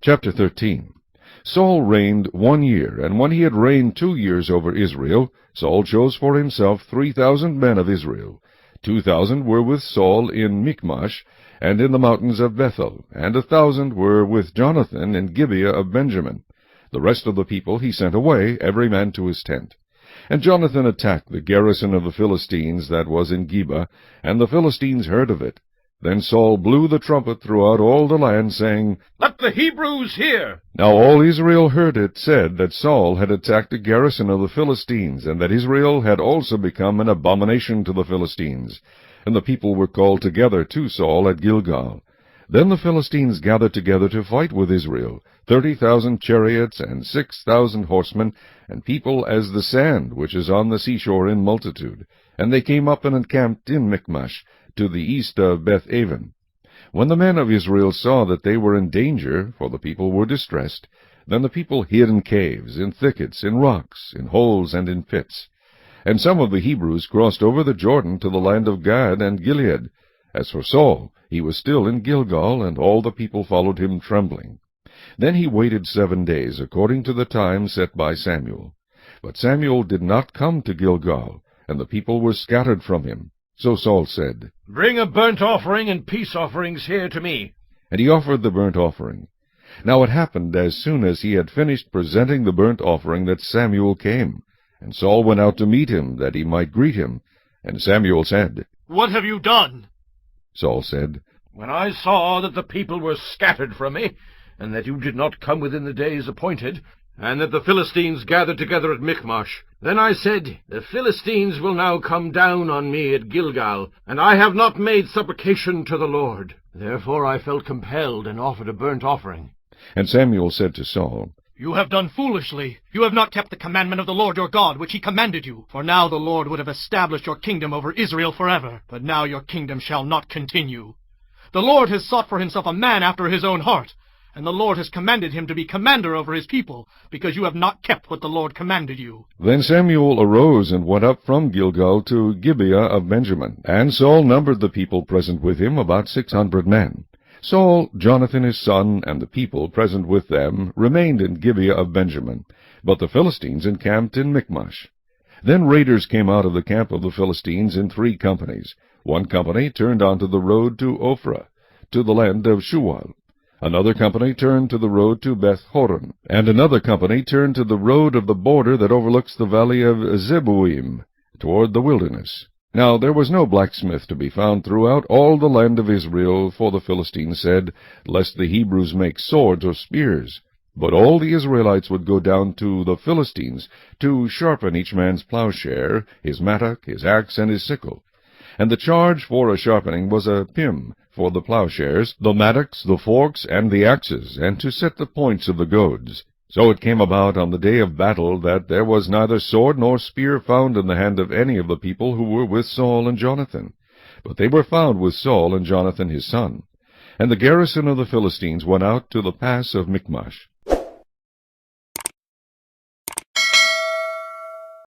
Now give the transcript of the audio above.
Chapter 13. Saul reigned 1 year, and when he had reigned 2 years over Israel, Saul chose for himself 3,000 men of Israel. 2,000 were with Saul in Michmash, and in the mountains of Bethel, and 1,000 were with Jonathan in Gibeah of Benjamin. The rest of the people he sent away, every man to his tent. And Jonathan attacked the garrison of the Philistines that was in Geba, and the Philistines heard of it. Then Saul blew the trumpet throughout all the land, saying, "Let the Hebrews hear!" Now all Israel heard it said that Saul had attacked a garrison of the Philistines, and that Israel had also become an abomination to the Philistines. And the people were called together to Saul at Gilgal. Then the Philistines gathered together to fight with Israel, 30,000 chariots and 6,000 horsemen, and people as the sand which is on the seashore in multitude. And they came up and encamped in Michmash, to the east of Beth-aven. When the men of Israel saw that they were in danger, for the people were distressed, then the people hid in caves, in thickets, in rocks, in holes, and in pits. And some of the Hebrews crossed over the Jordan to the land of Gad and Gilead. As for Saul, he was still in Gilgal, and all the people followed him trembling. Then he waited 7 days, according to the time set by Samuel. But Samuel did not come to Gilgal, and the people were scattered from him. So Saul said, "Bring a burnt offering and peace offerings here to me." And he offered the burnt offering. Now it happened, as soon as he had finished presenting the burnt offering, that Samuel came. And Saul went out to meet him, that he might greet him. And Samuel said, "What have you done?" Saul said, "When I saw that the people were scattered from me, and that you did not come within the days appointed, and that the Philistines gathered together at Michmash, then I said, The Philistines will now come down on me at Gilgal, and I have not made supplication to the Lord. Therefore I felt compelled and offered a burnt offering." And Samuel said to Saul, "You have done foolishly. You have not kept the commandment of the Lord your God, which he commanded you. For now the Lord would have established your kingdom over Israel forever. But now your kingdom shall not continue. The Lord has sought for himself a man after his own heart, and the Lord has commanded him to be commander over his people, because you have not kept what the Lord commanded you." Then Samuel arose and went up from Gilgal to Gibeah of Benjamin. And Saul numbered the people present with him, about 600 men. Saul, Jonathan his son, and the people present with them remained in Gibeah of Benjamin, but the Philistines encamped in Michmash. Then raiders came out of the camp of the Philistines in 3 companies. One company turned onto the road to Ophrah, to the land of Shual. Another company turned to the road to Beth-horon, and another company turned to the road of the border that overlooks the valley of Zeboim, toward the wilderness. Now there was no blacksmith to be found throughout all the land of Israel, for the Philistines said, Lest the Hebrews make swords or spears. But all the Israelites would go down to the Philistines, to sharpen each man's plowshare, his mattock, his axe, and his sickle. And the charge for a sharpening was a pim for the plowshares, the mattocks, the forks, and the axes, and to set the points of the goads. So it came about on the day of battle that there was neither sword nor spear found in the hand of any of the people who were with Saul and Jonathan. But they were found with Saul and Jonathan his son. And the garrison of the Philistines went out to the pass of Michmash.